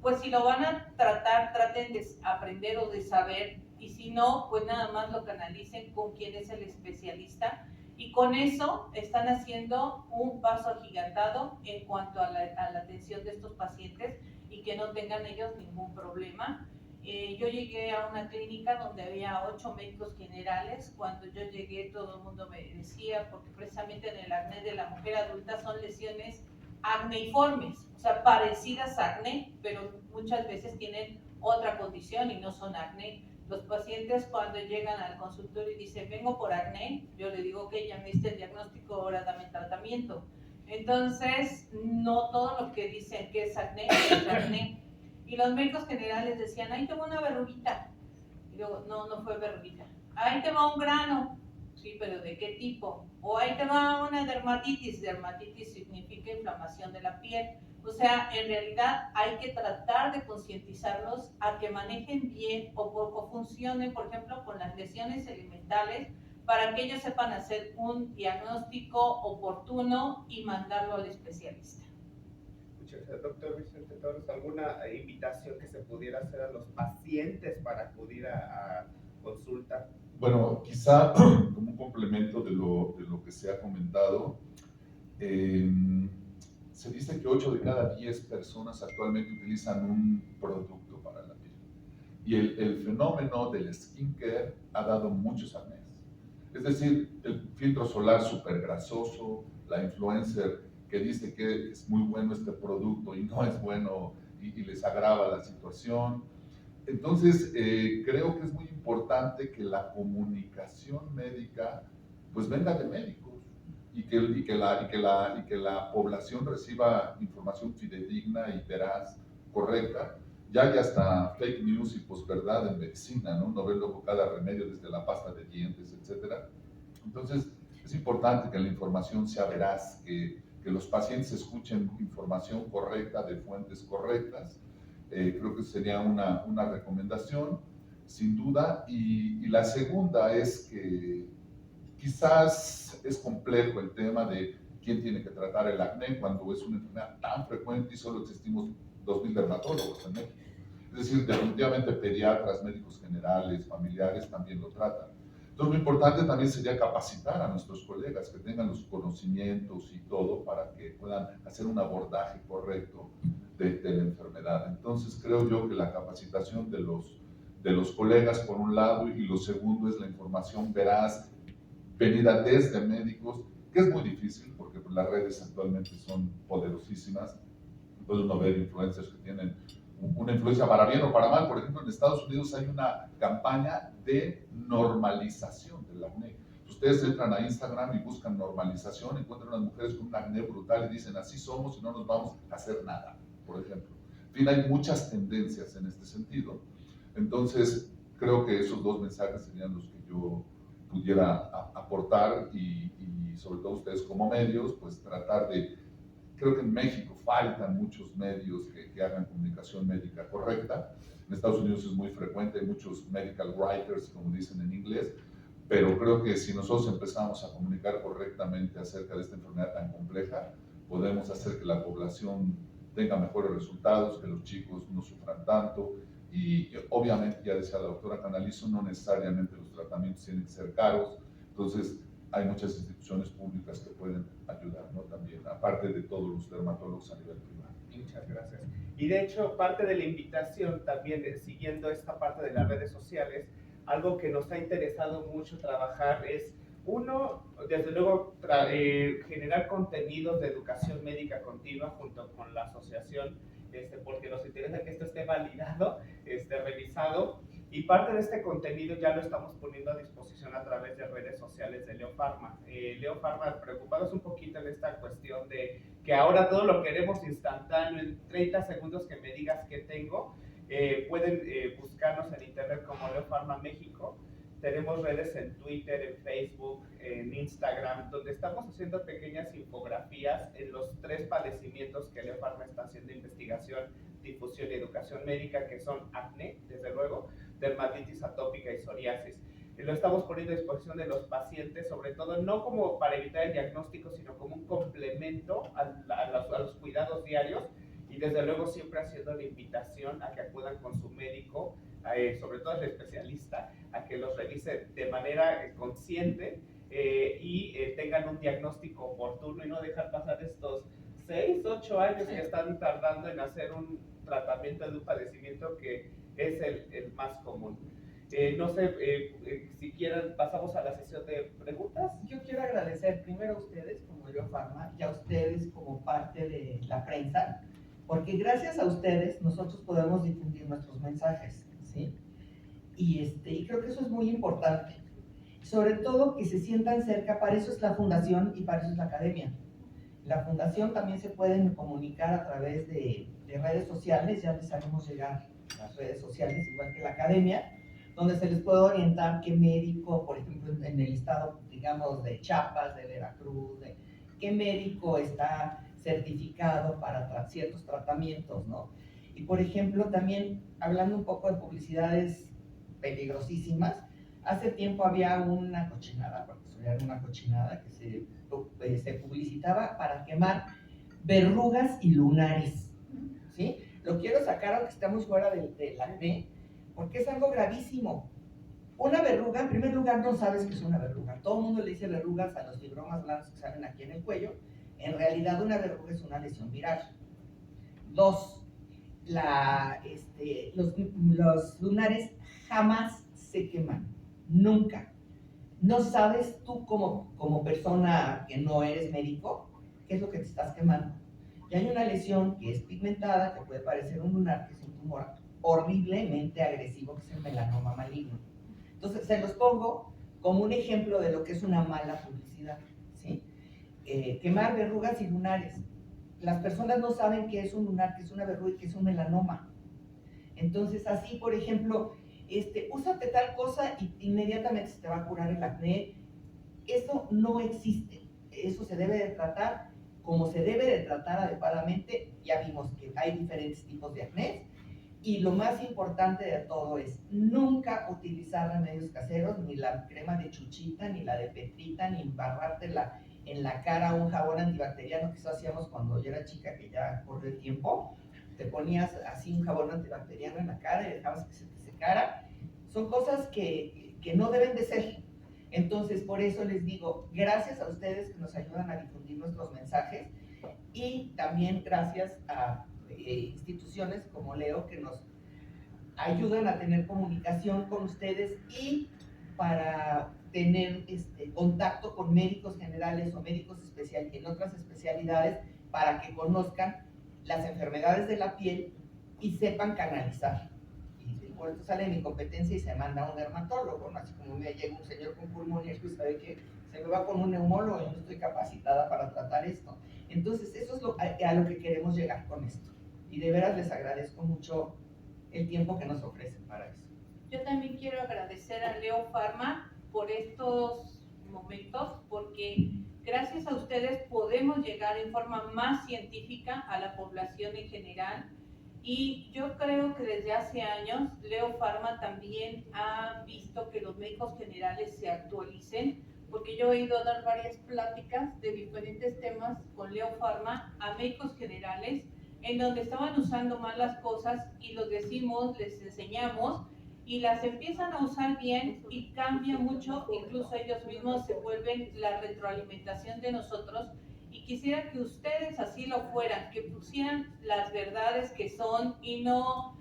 pues si lo van a tratar, traten de aprender o de saber, y si no, pues nada más lo canalicen con quien es el especialista, y con eso están haciendo un paso agigantado en cuanto a la atención de estos pacientes y que no tengan ellos ningún problema. Yo llegué a una clínica donde había 8 médicos generales. Cuando yo llegué todo el mundo me decía, porque precisamente en el acné de la mujer adulta son lesiones acneiformes, o sea, parecidas a acné, pero muchas veces tienen otra condición y no son acné. Los pacientes cuando llegan al consultorio y dicen, vengo por acné, yo le digo, ok, ya me diste el diagnóstico, ahora dame el tratamiento. Entonces, no todo lo que dicen que es acné. Y los médicos generales decían, ahí tengo una verruguita. Y luego, no fue verruguita. Ahí te va un grano. Sí, pero ¿de qué tipo? O ahí te va una dermatitis. Dermatitis significa inflamación de la piel. O sea, en realidad hay que tratar de concientizarlos a que manejen bien o funcionen, por ejemplo, con las lesiones elementales, para que ellos sepan hacer un diagnóstico oportuno y mandarlo al especialista. Doctor Vicente Torres, ¿alguna invitación que se pudiera hacer a los pacientes para acudir a consulta? Bueno, quizá como un complemento de lo que se ha comentado, se dice que 8 de cada 10 personas actualmente utilizan un producto para la piel. Y el fenómeno del skincare ha dado muchos acnés. Es decir, el filtro solar súper grasoso, la influencer que dice que es muy bueno este producto y no es bueno y les agrava la situación. Entonces, creo que es muy importante que la comunicación médica pues venga de médicos y que la población reciba información fidedigna y veraz, correcta, Ya hay hasta fake news y posverdad en medicina, ¿no? Uno ve luego cada remedio desde la pasta de dientes, etcétera. Entonces, es importante que la información sea veraz, que los pacientes escuchen información correcta de fuentes correctas. Creo que sería una recomendación, sin duda. Y la segunda es que quizás es complejo el tema de quién tiene que tratar el acné cuando es una enfermedad tan frecuente y solo existimos 2.000 dermatólogos en México. Es decir, definitivamente pediatras, médicos generales, familiares también lo tratan. Entonces, lo importante también sería capacitar a nuestros colegas que tengan los conocimientos y todo para que puedan hacer un abordaje correcto de la enfermedad. Entonces, creo yo que la capacitación de los colegas, por un lado, y lo segundo es la información veraz, venida desde médicos, que es muy difícil porque pues, las redes actualmente son poderosísimas. Puede uno ver influencers que tienen una influencia para bien o para mal. Por ejemplo, en Estados Unidos hay una campaña de normalización del acné. Ustedes entran a Instagram y buscan normalización, encuentran unas mujeres con un acné brutal y dicen así somos y no nos vamos a hacer nada, por ejemplo. En fin, hay muchas tendencias en este sentido. Entonces, creo que esos dos mensajes serían los que yo pudiera aportar y sobre todo ustedes como medios, pues tratar de, creo que en México faltan muchos medios que hagan comunicación médica correcta. En Estados Unidos es muy frecuente, hay muchos medical writers, como dicen en inglés, pero creo que si nosotros empezamos a comunicar correctamente acerca de esta enfermedad tan compleja, podemos hacer que la población tenga mejores resultados, que los chicos no sufran tanto. Y obviamente, ya decía la doctora Canalizo, no necesariamente los tratamientos tienen que ser caros. Entonces, hay muchas instituciones públicas que pueden ayudar, ¿no? También, aparte de todos los dermatólogos a nivel privado. Muchas gracias. Y de hecho, parte de la invitación también, siguiendo esta parte de las redes sociales, algo que nos ha interesado mucho trabajar es, uno, desde luego, generar contenidos de educación médica continua junto con la asociación, porque nos interesa que esto esté validado, revisado, y parte de este contenido ya lo estamos poniendo a disposición a través de redes sociales de Leo Pharma. Leo Pharma, preocupados un poquito en esta cuestión de que ahora todo lo queremos instantáneo, en 30 segundos que me digas qué tengo. Pueden buscarnos en internet como Leo Pharma México. Tenemos redes en Twitter, en Facebook, en Instagram, donde estamos haciendo pequeñas infografías en los 3 padecimientos que Leo Pharma está haciendo investigación, difusión y educación médica, que son acné, desde luego, dermatitis atópica y psoriasis. Lo estamos poniendo a disposición de los pacientes, sobre todo no como para evitar el diagnóstico, sino como un complemento a los cuidados diarios, y desde luego siempre haciendo la invitación a que acudan con su médico, sobre todo el especialista, a que los revise de manera consciente y tengan un diagnóstico oportuno y no dejar pasar estos 6, 8 años que están tardando en hacer un tratamiento de un padecimiento que es el más común. No sé, si quieren pasamos a la sesión de preguntas. Yo quiero agradecer primero a ustedes como Leo Pharma y a ustedes como parte de la prensa, porque gracias a ustedes nosotros podemos difundir nuestros mensajes, ¿sí? Y creo que eso es muy importante, sobre todo que se sientan cerca. Para eso es la fundación y para eso es la academia. La fundación también se pueden comunicar a través de redes sociales, ya les haremos llegar las redes sociales, igual que la academia, donde se les puede orientar qué médico, por ejemplo, en el estado, digamos, de Chiapas, de Veracruz, qué médico está certificado para ciertos tratamientos, ¿no? Y, por ejemplo, también, hablando un poco de publicidades peligrosísimas, hace tiempo había una cochinada, porque era una cochinada que se publicitaba para quemar verrugas y lunares, ¿sí? Lo quiero sacar aunque estamos fuera del acné, porque es algo gravísimo. Una verruga, en primer lugar, no sabes qué es una verruga. Todo el mundo le dice verrugas a los fibromas blandos que salen aquí en el cuello. En realidad, una verruga es una lesión viral. 2, los lunares jamás se queman, nunca. No sabes tú como persona que no eres médico qué es lo que te estás quemando. Y hay una lesión que es pigmentada, que puede parecer un lunar, que es un tumor horriblemente agresivo, que es el melanoma maligno. Entonces, se los pongo como un ejemplo de lo que es una mala publicidad, ¿sí? Quemar verrugas y lunares. Las personas no saben qué es un lunar, qué es una verruga y qué es un melanoma. Entonces, así, por ejemplo, úsate tal cosa y inmediatamente se te va a curar el acné. Eso no existe. Eso se debe de tratar como se debe de tratar adecuadamente. Ya vimos que hay diferentes tipos de acné. Y lo más importante de todo es nunca utilizar remedios caseros, ni la crema de chuchita, ni la de petrita, ni embarrártela en la cara un jabón antibacteriano, que eso hacíamos cuando yo era chica, que ya corrió el tiempo. Te ponías así un jabón antibacteriano en la cara y dejabas que se te secara. Son cosas que no deben de ser. Entonces, por eso les digo, gracias a ustedes que nos ayudan a difundir nuestros mensajes y también gracias a instituciones como Leo que nos ayudan a tener comunicación con ustedes y para tener contacto con médicos generales o médicos en otras especialidades para que conozcan las enfermedades de la piel y sepan canalizar. Y por eso sale de mi competencia y se manda a un dermatólogo, ¿no? Así como me llega un señor con pulmonía y sabe que se me va con un neumólogo y no estoy capacitada para tratar esto. Entonces, eso es a lo que queremos llegar con esto. Y de veras les agradezco mucho el tiempo que nos ofrecen para eso. Yo también quiero agradecer a Leo Pharma por estos momentos, porque gracias a ustedes podemos llegar en forma más científica a la población en general. Y yo creo que desde hace años Leo Pharma también ha visto que los médicos generales se actualicen, porque yo he ido a dar varias pláticas de diferentes temas con Leo Pharma a médicos generales, en donde estaban usando mal las cosas y los decimos, les enseñamos y las empiezan a usar bien y cambia mucho, incluso ellos mismos se vuelven la retroalimentación de nosotros. Y quisiera que ustedes así lo fueran, que pusieran las verdades que son y no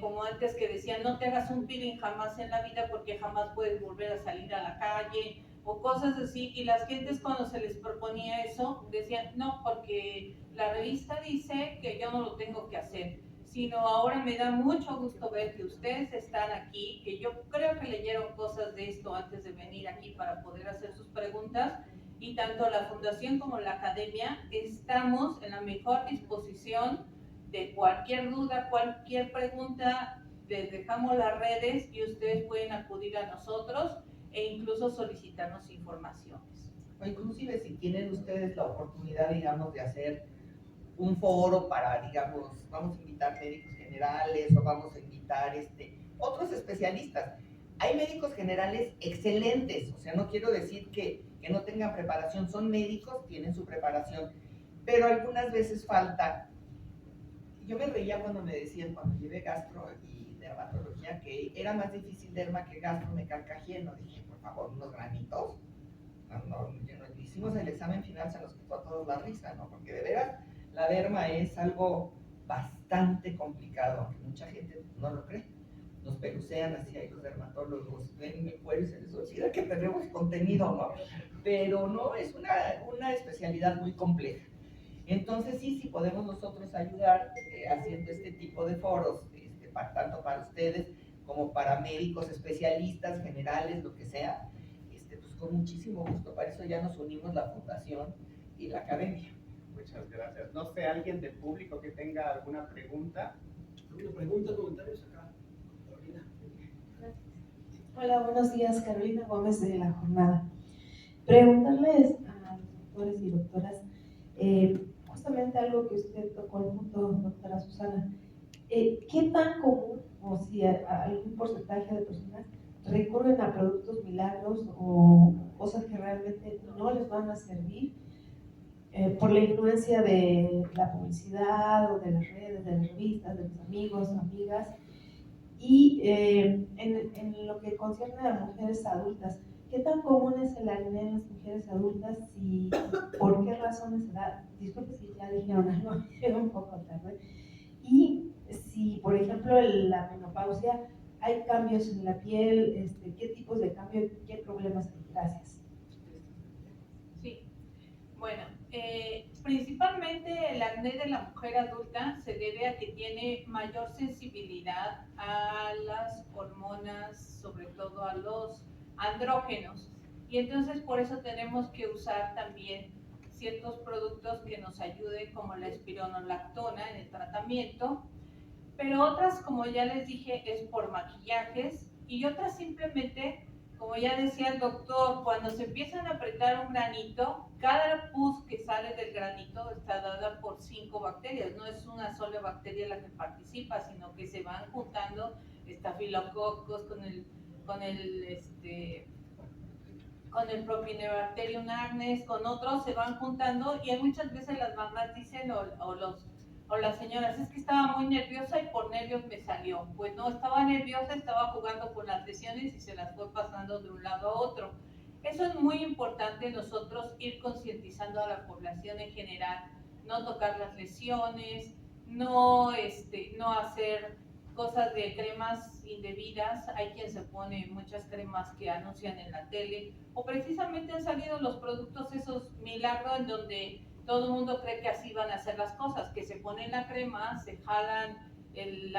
como antes que decían, no te hagas un peeling jamás en la vida porque jamás puedes volver a salir a la calle o cosas así. Y las gentes cuando se les proponía eso decían, no, porque la revista dice que yo no lo tengo que hacer. Sino ahora me da mucho gusto ver que ustedes están aquí, que yo creo que leyeron cosas de esto antes de venir aquí para poder hacer sus preguntas. Y tanto la fundación como la academia estamos en la mejor disposición de cualquier duda, cualquier pregunta, les dejamos las redes y ustedes pueden acudir a nosotros e incluso solicitarnos informaciones. O inclusive si tienen ustedes la oportunidad, digamos, de hacer un foro para, digamos, vamos a invitar médicos generales o vamos a invitar otros especialistas. Hay médicos generales excelentes, o sea, no quiero decir que no tengan preparación, son médicos, tienen su preparación, pero algunas veces falta. Yo me reía cuando me decían, cuando llevé gastro y dermatología, que era más difícil derma que gastro, me carcajeé, no dije, por favor, unos granitos. No, hicimos el examen final, se nos quitó a todos la risa, ¿no? Porque de veras, la derma es algo bastante complicado, aunque mucha gente no lo cree. Nos pelucean así ahí los dermatólogos, ven mi cuero y se les olvida que tenemos contenido, ¿no? Pero no, es una especialidad muy compleja. Entonces sí podemos nosotros ayudar haciendo este tipo de foros, tanto para ustedes como para médicos, especialistas, generales, lo que sea, pues con muchísimo gusto. Para eso ya nos unimos la fundación y la academia. Muchas gracias. No sé, ¿alguien del público que tenga alguna pregunta? ¿Alguna pregunta, comentarios acá? Carolina. Hola, buenos días, Carolina Gómez de La Jornada. Preguntarles a los doctores y doctoras, justamente algo que usted tocó el punto, doctora Susana, ¿qué tan común, o si algún porcentaje de personas recurren a productos milagros o cosas que realmente no les van a servir por la influencia de la publicidad o de las redes, de las revistas, de los amigos, amigas? Y en lo que concierne a mujeres adultas, ¿qué tan común es el acné en las mujeres adultas y por qué razones se da? Disculpe si ya dijeron algo, llega un poco tarde. Y si, por ejemplo, en la menopausia hay cambios en la piel, ¿qué tipos de cambios, qué problemas hay? Gracias. Sí, bueno, principalmente el acné de la mujer adulta se debe a que tiene mayor sensibilidad a las hormonas, sobre todo a los andrógenos. Y entonces por eso tenemos que usar también ciertos productos que nos ayuden, como la espironolactona en el tratamiento, pero otras, como ya les dije, es por maquillajes y otras simplemente, como ya decía el doctor, cuando se empiezan a apretar un granito, cada pus que sale del granito está dada por 5 bacterias, no es una sola bacteria la que participa, sino que se van juntando estafilococos con el Propionibacterium agnes, con otros se van juntando y muchas veces las mamás dicen o las señoras, es que estaba muy nerviosa y por nervios me salió. Pues no, estaba nerviosa, estaba jugando con las lesiones y se las fue pasando de un lado a otro. Eso es muy importante nosotros ir concientizando a la población en general, no tocar las lesiones, no hacer cosas de cremas indebidas. Hay quien se pone muchas cremas que anuncian en la tele, o precisamente han salido los productos esos milagros en donde todo el mundo cree que así van a hacer las cosas, que se ponen la crema, se jalan el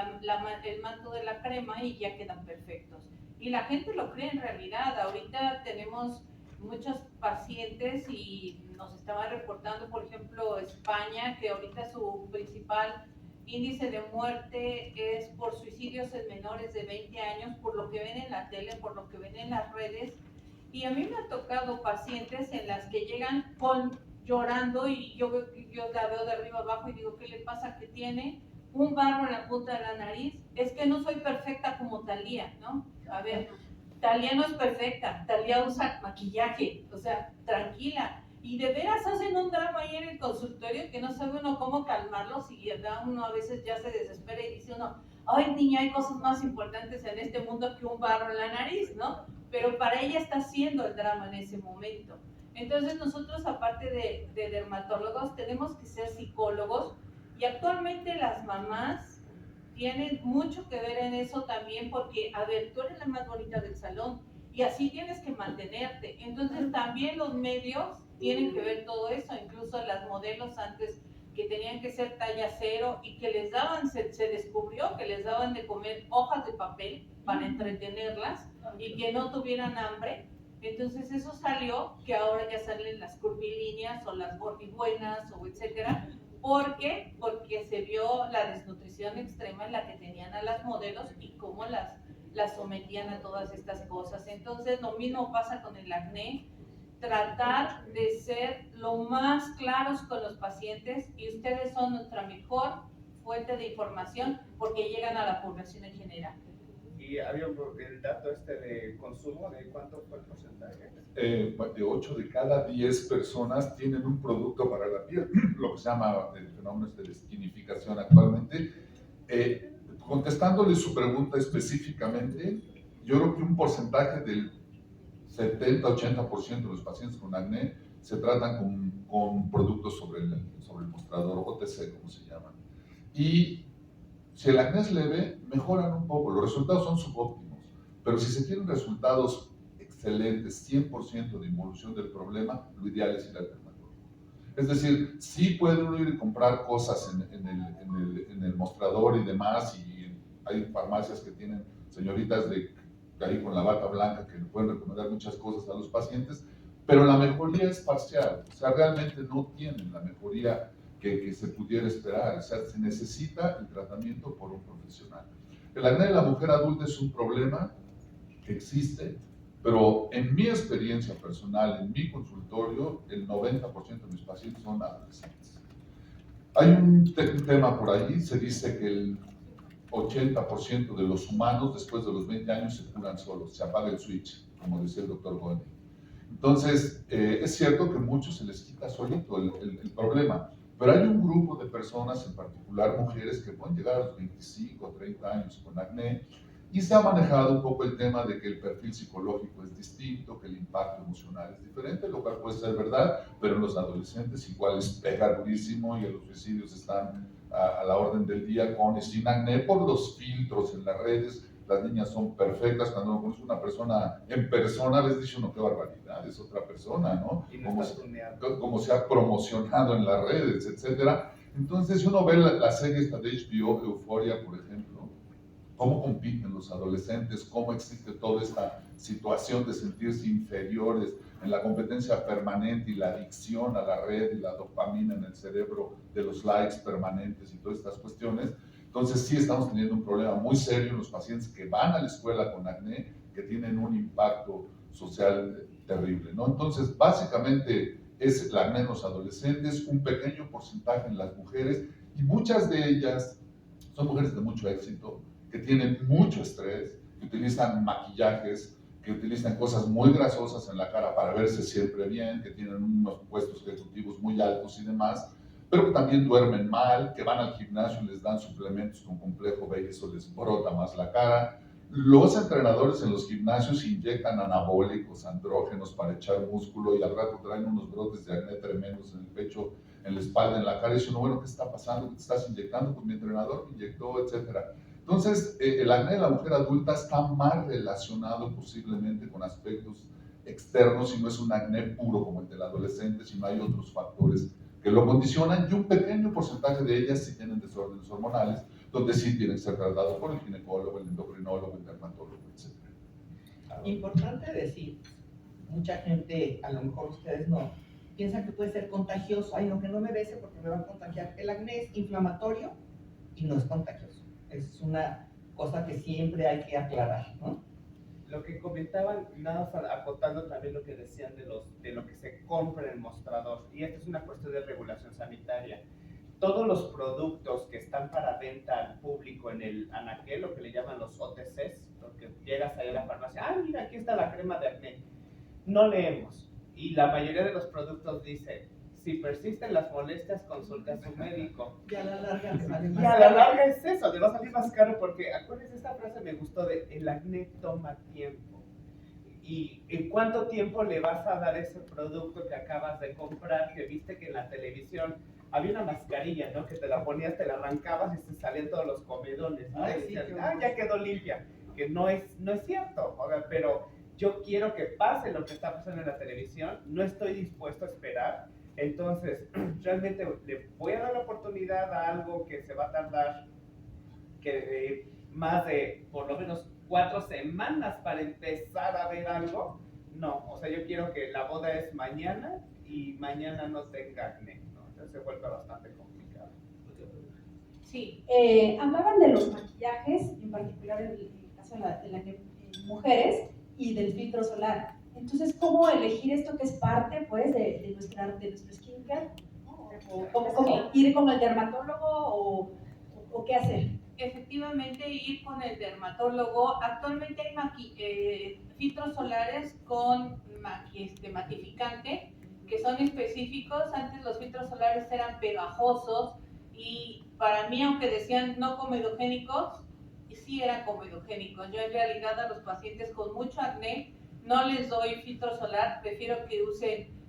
manto de la crema y ya quedan perfectos. Y la gente lo cree en realidad. Ahorita tenemos muchos pacientes y nos estaban reportando, por ejemplo, España, que ahorita su principal índice de muerte es por suicidios en menores de 20 años, por lo que ven en la tele, por lo que ven en las redes. Y a mí me ha tocado pacientes en las que llegan llorando y yo la veo de arriba abajo y digo, ¿qué le pasa? ¿Qué tiene? Un barro en la punta de la nariz. Es que no soy perfecta como Talía, ¿no? A ver, Talía no es perfecta, Talía usa maquillaje, o sea, tranquila. Y de veras hacen un drama ahí en el consultorio que no sabe uno cómo calmarlos y uno a veces ya se desespera y dice uno, ay niña, hay cosas más importantes en este mundo que un barro en la nariz, ¿no? Pero para ella está haciendo el drama en ese momento. Entonces nosotros, aparte de dermatólogos, tenemos que ser psicólogos y actualmente las mamás tienen mucho que ver en eso también porque, a ver, tú eres la más bonita del salón y así tienes que mantenerte. Entonces también los medios tienen que ver todo eso, incluso las modelos antes que tenían que ser talla 0 y que les daban, se descubrió que les daban de comer hojas de papel para entretenerlas y que no tuvieran hambre. Entonces eso salió, que ahora ya salen las curvilíneas o las gordibuenas o etcétera. ¿Por qué? Porque se vio la desnutrición extrema en la que tenían a las modelos y cómo las sometían a todas estas cosas. Entonces lo mismo pasa con el acné, tratar de ser lo más claros con los pacientes y ustedes son nuestra mejor fuente de información porque llegan a la población en general. Y había el dato de consumo, ¿de cuánto fue el porcentaje? De 8 de cada 10 personas tienen un producto para la piel, lo que se llama el fenómeno de skinificación actualmente. Contestándole su pregunta específicamente, yo creo que un porcentaje del 70-80% de los pacientes con acné se tratan con productos sobre el mostrador, OTC, como se llaman. Y si el acné es leve, mejoran un poco, los resultados son subóptimos, pero si se quieren resultados excelentes, 100% de involución del problema, lo ideal es ir al dermatólogo. Es decir, sí pueden uno ir y comprar cosas en el mostrador y demás, y hay farmacias que tienen señoritas de ahí con la bata blanca que pueden recomendar muchas cosas a los pacientes, pero la mejoría es parcial, o sea, realmente no tienen la mejoría que se pudiera esperar, o sea, se necesita el tratamiento por un profesional. El acné de la mujer adulta es un problema que existe, pero en mi experiencia personal, en mi consultorio, el 90% de mis pacientes son adolescentes. Hay un tema por ahí, se dice que el 80% de los humanos después de los 20 años se curan solos, se apaga el switch, como decía el doctor Golding. Entonces, es cierto que a muchos se les quita solito el problema, pero hay un grupo de personas, en particular mujeres, que pueden llegar a los 25 o 30 años con acné y se ha manejado un poco el tema de que el perfil psicológico es distinto, que el impacto emocional es diferente, lo cual puede ser verdad, pero en los adolescentes igual les pega durísimo y los suicidios están a la orden del día con y sin acné por los filtros en las redes. Las niñas son perfectas, cuando uno conoce una persona en persona les dice uno qué barbaridad, es otra persona, ¿no? Como se ha promocionado en las redes, etcétera. Entonces, si uno ve la serie esta de HBO, Euphoria, por ejemplo, cómo compiten los adolescentes, cómo existe toda esta situación de sentirse inferiores en la competencia permanente y la adicción a la red y la dopamina en el cerebro de los likes permanentes y todas estas cuestiones. Entonces sí estamos teniendo un problema muy serio en los pacientes que van a la escuela con acné, que tienen un impacto social terrible, ¿no? Entonces, básicamente es el acné en los adolescentes, un pequeño porcentaje en las mujeres, y muchas de ellas son mujeres de mucho éxito, que tienen mucho estrés, que utilizan maquillajes, que utilizan cosas muy grasosas en la cara para verse siempre bien, que tienen unos puestos ejecutivos muy altos y demás, pero que también duermen mal, que van al gimnasio y les dan suplementos con complejo B y eso les brota más la cara. Los entrenadores en los gimnasios inyectan anabólicos, andrógenos para echar músculo y al rato traen unos brotes de acné tremendos en el pecho, en la espalda, en la cara. Y dice uno, bueno, ¿qué está pasando? ¿Qué te estás inyectando? Pues mi entrenador me inyectó, etcétera. Entonces, el acné de la mujer adulta está más relacionado posiblemente con aspectos externos y no es un acné puro como el del adolescente, sino hay otros factores que lo condicionan y un pequeño porcentaje de ellas sí tienen desórdenes hormonales, donde sí tienen que ser tratados por el ginecólogo, el endocrinólogo, el dermatólogo, etc. Importante decir, mucha gente, a lo mejor ustedes no, piensan que puede ser contagioso. Ay, no, que no me bese porque me va a contagiar. El acné es inflamatorio y no es contagioso. Es una cosa que siempre hay que aclarar, ¿no? Lo que comentaban, nada más acotando también lo que decían de lo que se compra en el mostrador, y esta es una cuestión de regulación sanitaria. Todos los productos que están para venta al público en el anaquel, lo que le llaman los OTCs, lo que llegas ahí a la farmacia, ah, mira, aquí está la crema de acné, no leemos, y la mayoría de los productos dice, si persisten las molestias, consulta a su médico. Y a la larga te sale Y más a la caro. larga es eso, te va a salir más caro porque, acuérdense, esta frase me gustó de el acné toma tiempo. ¿Y en cuánto tiempo le vas a dar ese producto que acabas de comprar, que viste que en la televisión había una mascarilla, ¿no? Que te la ponías, te la arrancabas y se salían todos los comedones, ¿no? Ay, Y sí, decías, qué ah, ya quedó limpia, que no es cierto, o sea, pero yo quiero que pase lo que está pasando en la televisión, no estoy dispuesto a esperar. Entonces, realmente le voy a dar la oportunidad a algo que se va a tardar más de por lo menos 4 semanas para empezar a ver algo. No, o sea, yo quiero que la boda es mañana y mañana no tenga acné, ¿no? Entonces se vuelve bastante complicado. Sí, Hablaban de los maquillajes, en particular en el caso de la que mujeres, y del filtro solar. Entonces, ¿cómo elegir esto que es parte, pues, de nuestro skincare? ¿No? ¿Cómo ir con el dermatólogo o qué hacer? efectivamente ir con el dermatólogo. Actualmente hay filtros solares con matificante que son específicos. Antes los filtros solares eran pegajosos y para mí, aunque decían no comedogénicos, sí eran comedogénicos. Yo en realidad a los pacientes con mucho acné no les doy filtro solar, prefiero que usen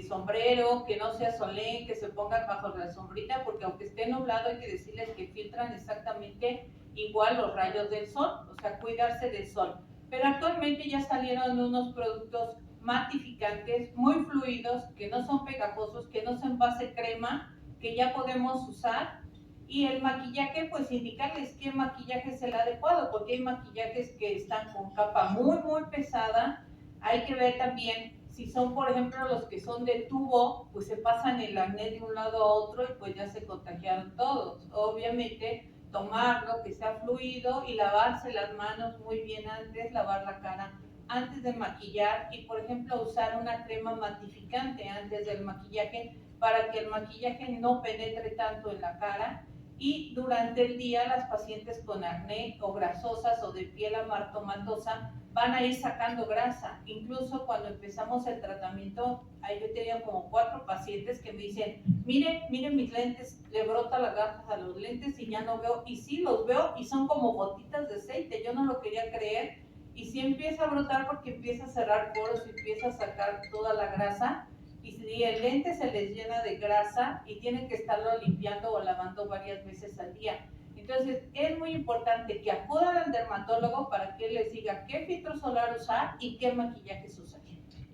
sombrero, que no sea solén, que se pongan bajo la sombrita, porque aunque esté nublado hay que decirles que filtran exactamente igual los rayos del sol, o sea, cuidarse del sol. Pero actualmente ya salieron unos productos matificantes, muy fluidos, que no son pegajosos, que no son base crema, que ya podemos usar. Y el maquillaje, pues indicarles qué maquillaje es el adecuado, porque hay maquillajes que están con capa muy, muy pesada. Hay que ver también si son, por ejemplo, los que son de tubo, pues se pasan el acné de un lado a otro y pues ya se contagiaron todos. Obviamente, tomarlo, que sea fluido y lavarse las manos muy bien antes, lavar la cara antes de maquillar y, por ejemplo, usar una crema matificante antes del maquillaje para que el maquillaje no penetre tanto en la cara. Y durante el día las pacientes con acné o grasosas o de piel amartomatosa van a ir sacando grasa. Incluso cuando empezamos el tratamiento, yo he tenido como 4 pacientes que me dicen, miren mis lentes, le brota la grasa a los lentes y ya no veo. Y sí, los veo y son como gotitas de aceite. Yo no lo quería creer. Y sí empieza a brotar porque empieza a cerrar poros y empieza a sacar toda la grasa. Y el lente se les llena de grasa y tienen que estarlo limpiando o lavando varias veces al día. Entonces, es muy importante que acudan al dermatólogo para que les diga qué filtro solar usar y qué maquillajes usar.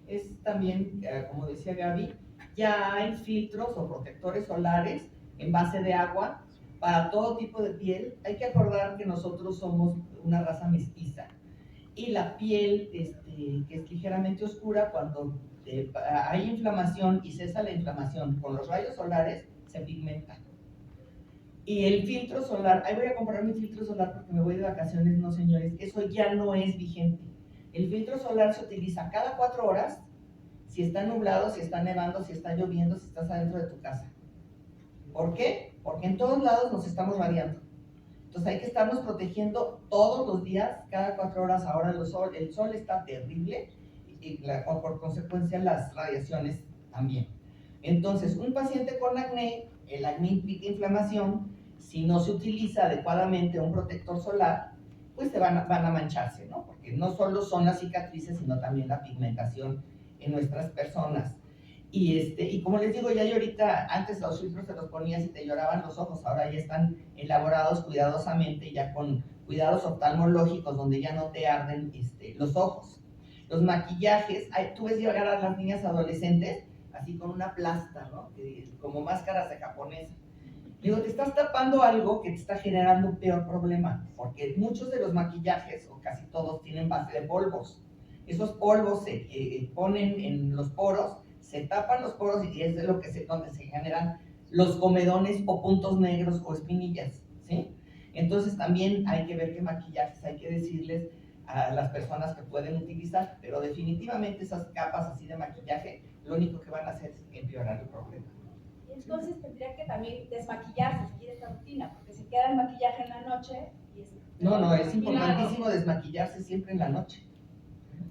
Es también, como decía Gaby, ya hay filtros o protectores solares en base de agua para todo tipo de piel. Hay que acordar que nosotros somos una raza mestiza y la piel que es ligeramente oscura, cuando hay inflamación y cesa la inflamación con los rayos solares, se pigmenta. Y el filtro solar, ahí voy a comprar mi filtro solar porque me voy de vacaciones, no señores, eso ya no es vigente. El filtro solar se utiliza cada 4 horas, si está nublado, si está nevando, si está lloviendo, si estás adentro de tu casa. ¿Por qué? Porque en todos lados nos estamos radiando. Entonces hay que estarnos protegiendo todos los días, cada 4 horas. Ahora el sol está terrible y por consecuencia las radiaciones también. Entonces, un paciente con acné, el acné implica inflamación, si no se utiliza adecuadamente un protector solar, pues van a mancharse, ¿no? Porque no solo son las cicatrices, sino también la pigmentación en nuestras personas. Y como les digo, ya yo ahorita, antes los filtros te los ponías y te lloraban los ojos, ahora ya están elaborados cuidadosamente, ya con cuidados oftalmológicos, donde ya no te arden los ojos. Los maquillajes, tú ves llegar a las niñas adolescentes así con una plasta, ¿no? Como máscaras de japonesa. Digo, te estás tapando algo que te está generando un peor problema, porque muchos de los maquillajes, o casi todos, tienen base de polvos. Esos polvos se ponen en los poros, se tapan los poros y es de lo que donde se generan los comedones o puntos negros o espinillas, ¿sí? Entonces también hay que ver qué maquillajes hay que decirles a las personas que pueden utilizar, pero definitivamente esas capas así de maquillaje lo único que van a hacer es empeorar el problema. Entonces tendría que también desmaquillarse, seguir esta rutina, porque se queda el maquillaje en la noche y es... No, es importantísimo desmaquillarse siempre en la noche.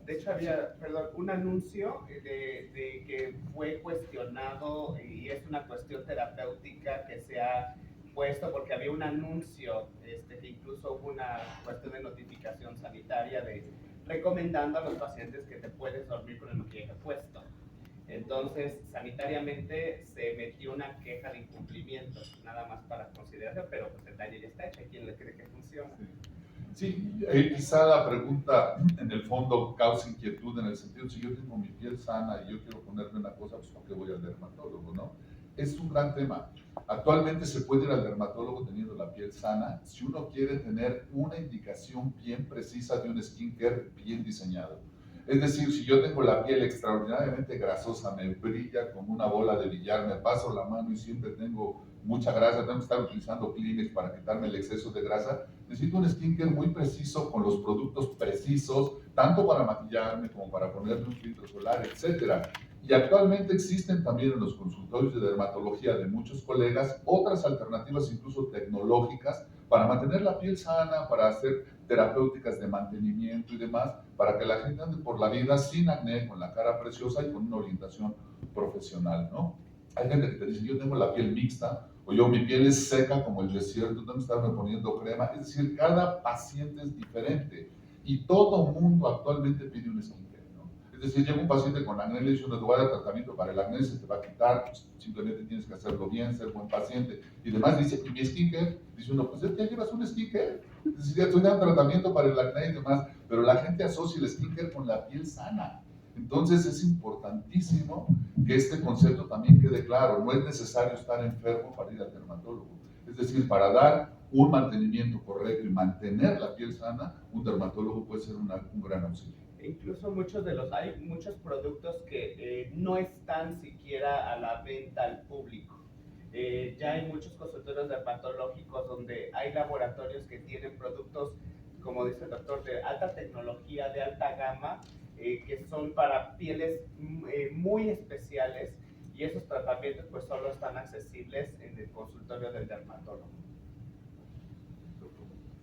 De hecho, había, un anuncio de que fue cuestionado y es una cuestión terapéutica que se ha puesto porque había un anuncio que incluso hubo una cuestión de notificación sanitaria recomendando a los pacientes que te puedes dormir con el maquillaje puesto. Entonces, sanitariamente se metió una queja de incumplimiento, nada más para consideración, pero pues el daño ya está hecho. ¿Quién le cree que funciona? Sí, quizá la pregunta en el fondo causa inquietud en el sentido, si yo tengo mi piel sana y yo quiero ponerme una cosa, pues ¿por qué voy al dermatólogo, no? Es un gran tema. Actualmente se puede ir al dermatólogo teniendo la piel sana si uno quiere tener una indicación bien precisa de un skincare bien diseñado. Es decir, si yo tengo la piel extraordinariamente grasosa, me brilla como una bola de billar, me paso la mano y siempre tengo mucha grasa, tengo que estar utilizando Kleenex para quitarme el exceso de grasa, necesito un skincare muy preciso, con los productos precisos, tanto para maquillarme como para ponerme un filtro solar, etc. Y actualmente existen también en los consultorios de dermatología de muchos colegas otras alternativas, incluso tecnológicas, para mantener la piel sana, para hacer terapéuticas de mantenimiento y demás, para que la gente ande por la vida sin acné, con la cara preciosa y con una orientación profesional, ¿no? Hay gente que te dice, yo tengo la piel mixta, o yo, mi piel es seca como el desierto, tengo que estarme poniendo crema. Es decir, cada paciente es diferente y todo mundo actualmente pide un skincare, ¿no? Es decir, llega un paciente con acné, le dice, no te voy a dar tratamiento para el acné, se te va a quitar, pues, simplemente tienes que hacerlo bien, ser buen paciente. Y además dice, ¿y mi skincare? Dice uno, pues ya llevas un skincare. Es decir, ya te dan tratamiento para el acné y demás, pero la gente asocia el skincare con la piel sana. Entonces es importantísimo que este concepto también quede claro. No es necesario estar enfermo para ir al dermatólogo. Es decir, para dar un mantenimiento correcto y mantener la piel sana, un dermatólogo puede ser un gran auxilio. Incluso hay muchos productos que no están siquiera a la venta al público. Ya hay muchos consultorios dermatológicos donde hay laboratorios que tienen productos, como dice el doctor, de alta tecnología, de alta gama, que son para pieles muy especiales, y esos tratamientos pues solo están accesibles en el consultorio del dermatólogo.